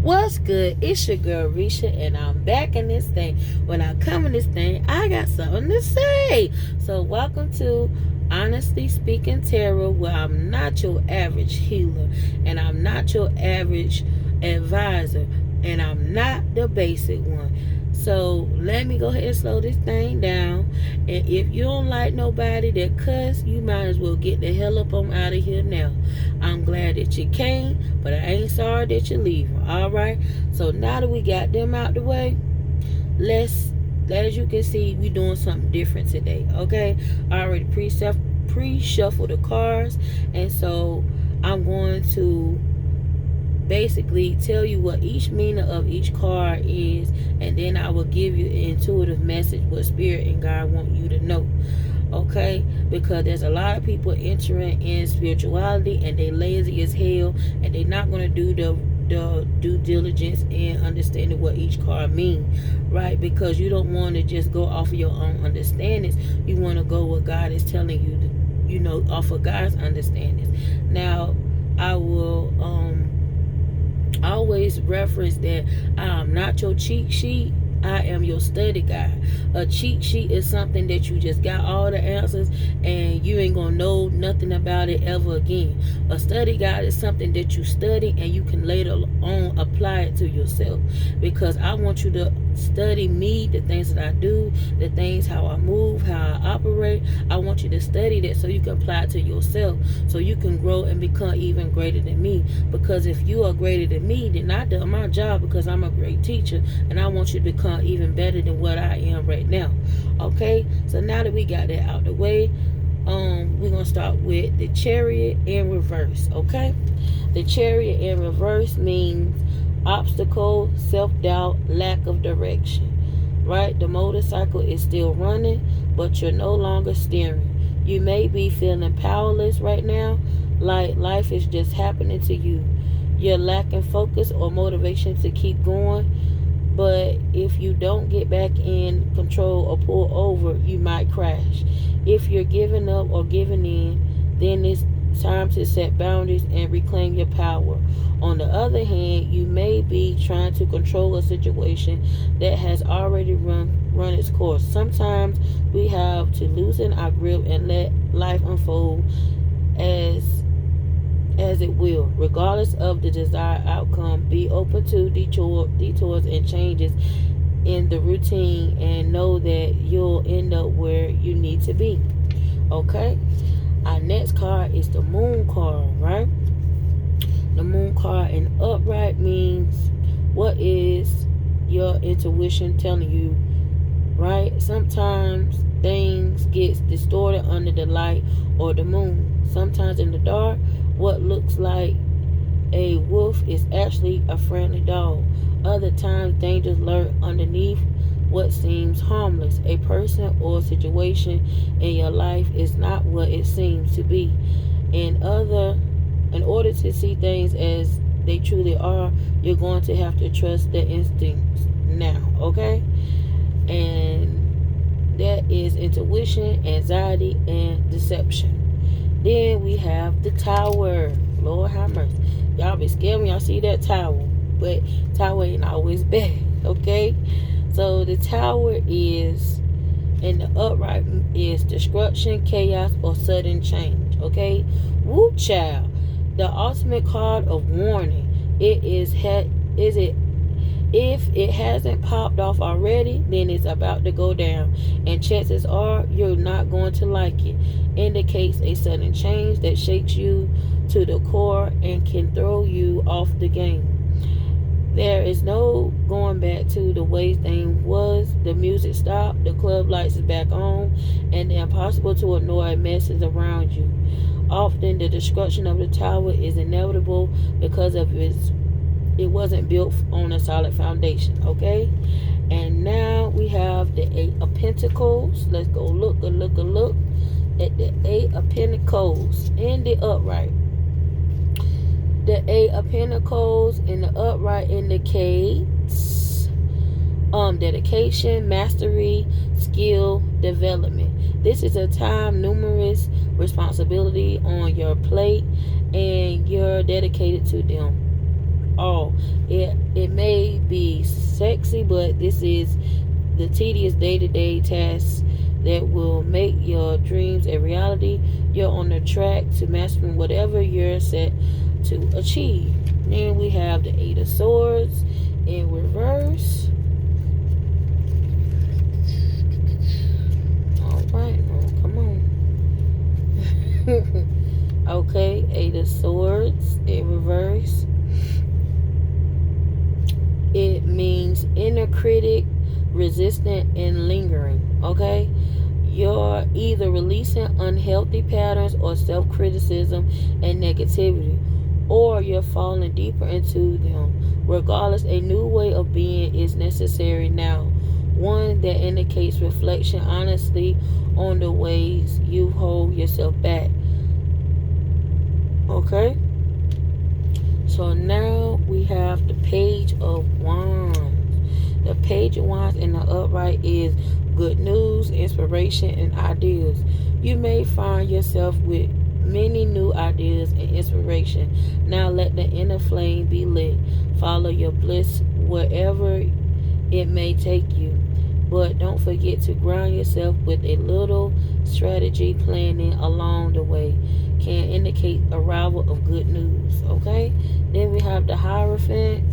What's good? It's your girl Risha, and I'm back in this thing. When I come in this thing, I got something to say. So, welcome to Honestly Speaking Tarot, where I'm not your average healer, and I'm not your average advisor, and I'm not the basic one. So, let me go ahead and slow this thing down. And if you don't like nobody that cuss, you might as well get the hell up on out of here now. I'm glad that you came, but I ain't sorry that you're leaving. Alright? So now that we got them out the way, let's, as you can see, we doing something different today. Okay? I already pre-shuffled the cards, and so I'm going to basically tell you what each meaning of each card is, and then I will give you an intuitive message what Spirit and God want you to know. Okay, because there's a lot of people entering in spirituality and they lazy as hell, and they're not going to do the due diligence and understanding what each card mean, right? Because you don't want to just go off of your own understandings. You want to go what God is telling you to, off of God's understandings. Now, I will always reference that I'm not your cheat sheet. I am your study guide. A cheat sheet is something that you just got all the answers and you ain't gonna know nothing about it ever again. A study guide is something that you study and you can later on apply it to yourself. Because I want you to study me, the things that I do, the things how I move, how I operate. I want you to study that so you can apply it to yourself, so you can grow and become even greater than me. Because if you are greater than me, then I done my job, because I'm a great teacher and I want you to become even better than what I am right now. Okay, so now that we got that out the way, we're gonna start with the Chariot in reverse. Okay, the Chariot in reverse means obstacle, self-doubt, lack of direction. Right, the motorcycle is still running, but you're no longer steering. You may be feeling powerless right now, like life is just happening to you. You're lacking focus or motivation to keep going. But if you don't get back in control or pull over, you might crash. If you're giving up or giving in, then it's time to set boundaries and reclaim your power. On the other hand, you may be trying to control a situation that has already run its course. Sometimes we have to loosen our grip and let life unfold as it will, regardless of the desired outcome. Be open to detours and changes in the routine, and know that you'll end up where you need to be. Okay, our next card is the Moon card, right? The Moon card in upright means what is your intuition telling you, right? Sometimes things get distorted under the light or the moon. Sometimes in the dark, what looks like a wolf is actually a friendly dog. Other times, dangers lurk underneath what seems harmless. A person or situation in your life is not what it seems to be. In order to see things as they truly are, you're going to have to trust the instincts now, okay? And that is intuition, anxiety, and deception. Then we have the Tower. Lord have mercy. Y'all be scared when y'all see that tower. But tower ain't always bad, okay? So the Tower is, in the upright, is destruction, chaos, or sudden change, okay? Woo child. The ultimate card of warning. If it hasn't popped off already, then it's about to go down, and chances are you're not going to like it. Indicates a sudden change that shakes you to the core and can throw you off the game. There is no going back to the way things was. The music stopped, the club lights is back on, and the impossible to ignore messes around you. Often the destruction of the tower is inevitable because of it wasn't built on a solid foundation, okay? And now we have the Eight of Pentacles. Let's go look at the Eight of Pentacles in the upright. The Eight of Pentacles in the upright indicates dedication, mastery, skill, development. This is a time numerous responsibility on your plate, and you're dedicated to them all. It easy, but this is the tedious day-to-day tasks that will make your dreams a reality. You're on the track to mastering whatever you're set to achieve. Then we have the Eight of Swords in reverse. All right, oh, come on. Okay, Eight of Swords in reverse. It means inner critic, resistant, and lingering. Okay, you're either releasing unhealthy patterns or self-criticism and negativity, or you're falling deeper into them. Regardless, a new way of being is necessary now, one that indicates reflection honestly on the ways you hold yourself back. Okay, so now we have the Page of Wands. The Page of Wands in the upright is good news, inspiration, and ideas. You may find yourself with many new ideas and inspiration. Now let the inner flame be lit. Follow your bliss wherever it may take you. But don't forget to ground yourself with a little strategy planning along the way. Can indicate arrival of good news. Okay? Then we have the Hierophant.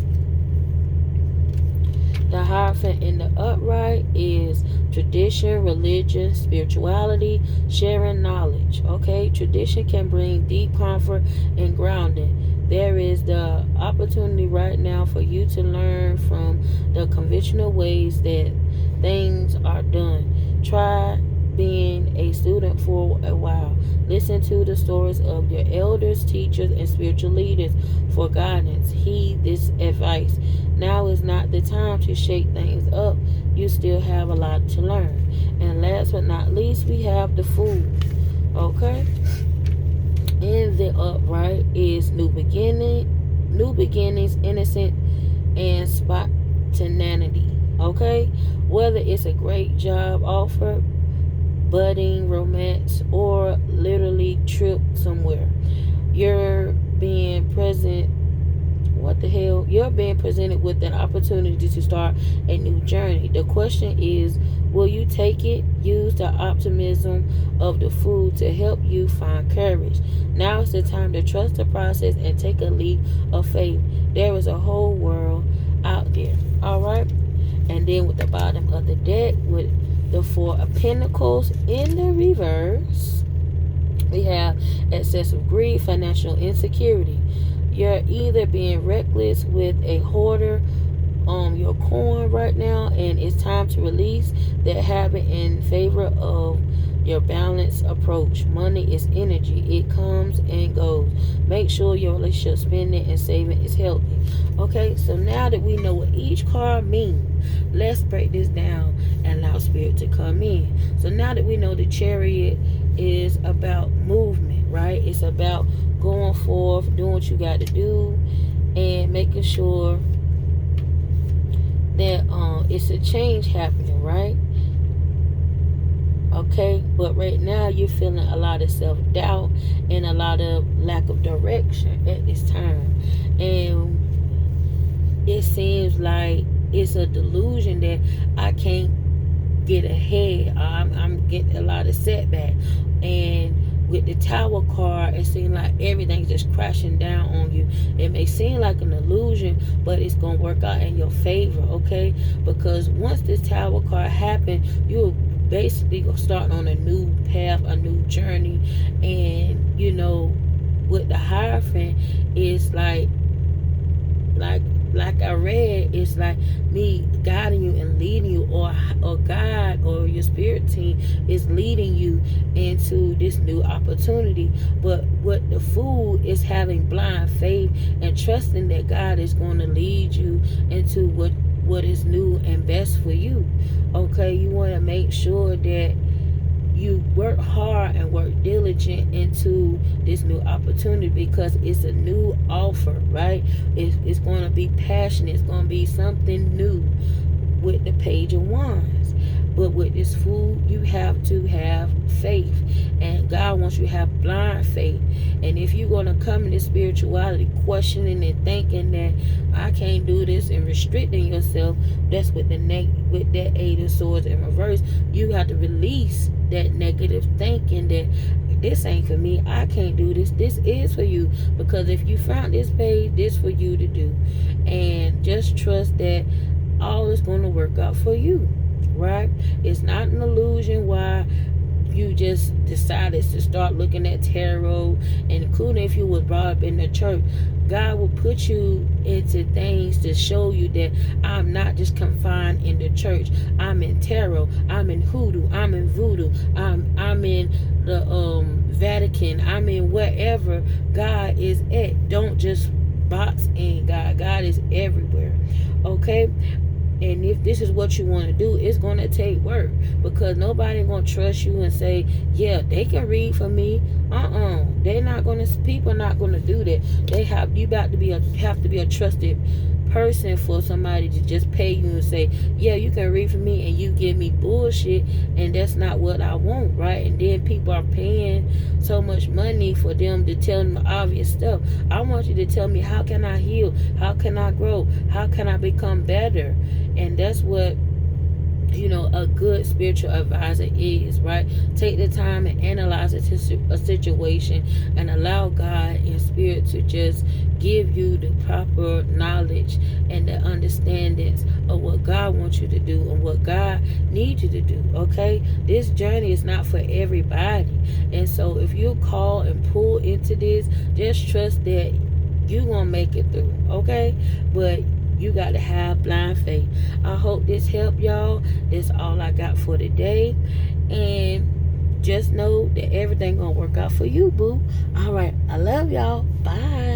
The Hierophant in the upright is tradition, religion, spirituality, sharing knowledge. Okay, tradition can bring deep comfort and grounding. There is the opportunity right now for you to learn from the conventional ways that things are done. Try being a student for a while. Listen to the stories of your elders, teachers, and spiritual leaders for guidance. Heed this advice. Now is not the time to shake things up. You still have a lot to learn. And last but not least, we have the Fool. Okay? In the upright is new beginnings, innocent, and spontaneity. Okay? Whether it's a great job offer, budding romance, or literally trip somewhere, you're being presented with an opportunity to start a new journey. The question is, will you take it? Use the optimism of the Fool to help you find courage. Now is the time to trust the process and take a leap of faith. There is a whole world out there. Alright? And then with the bottom of the deck, with the Four of Pentacles in the reverse, we have excessive greed, financial insecurity. You're either being reckless with a hoarder your coin right now, and it's time to release that habit in favor of your balanced approach. Money is energy. It comes and goes. Make sure your relationship spending and saving is healthy. Okay, so now that we know what each card means, let's break this down and allow Spirit to come in. So now that we know the Chariot is about movement, right? It's about going forth, doing what you got to do, and making sure that it's a change happening, right? Okay, but right now you're feeling a lot of self-doubt and a lot of lack of direction at this time, and it seems like it's a delusion that I can't get ahead. I'm getting a lot of setback, and with the Tower card, it seems like everything's just crashing down on you. It may seem like an illusion, but it's going to work out in your favor, okay? Because once this Tower card happens, you'll basically start on a new path, a new journey. And, you know, with the Hierophant, it's like I read, it's like me guiding you and leading you, or God or your spirit team is leading you into this new opportunity. But what the Fool is having blind faith and trusting that God is going to lead you into what is new and best for you. Okay, you want to make sure that you work hard and work diligent into this new opportunity, because it's a new offer, right? It's going to be passionate. It's going to be something new with the Page of Wands. But with this food, you have to have faith. And God wants you to have blind faith. And if you're going to come into spirituality questioning and thinking that I can't do this and restricting yourself, that's with with that Eight of Swords in reverse. You have to release that negative thinking that this ain't for me, I can't do this. This is for you. Because if you found this page, this for you to do. And just trust that all is going to work out for you. Right? It's not an illusion why you just decided to start looking at tarot, and including if you was brought up in the church. God will put you into things to show you that I'm not just confined in the church. I'm in tarot, I'm in hoodoo, I'm in voodoo, I'm in the Vatican, I'm in wherever God is at. Don't just box in God. God is everywhere. Okay? And if this is what you want to do, it's going to take work, because nobody going to trust you and say, yeah, they can read for me. They're not going to, people are not going to do that. You have to be a trusted person for somebody to just pay you and say, yeah, you can read for me, and you give me bullshit, and that's not what I want, right? And then people are paying so much money for them to tell them obvious stuff. I want you to tell me, how can I heal? How can I grow? How can I become better? And that's what a good spiritual advisor is, right? Take the time and analyze a situation, and allow God in spirit to just give you the proper knowledge and the understandings of what God wants you to do and what God needs you to do. Okay, this journey is not for everybody, and so if you call and pull into this, just trust that you gonna make it through. Okay, but you got to have blind faith. I hope this helped y'all. That's all I got for today. And just know that everything gonna work out for you, boo. All right. I love y'all. Bye.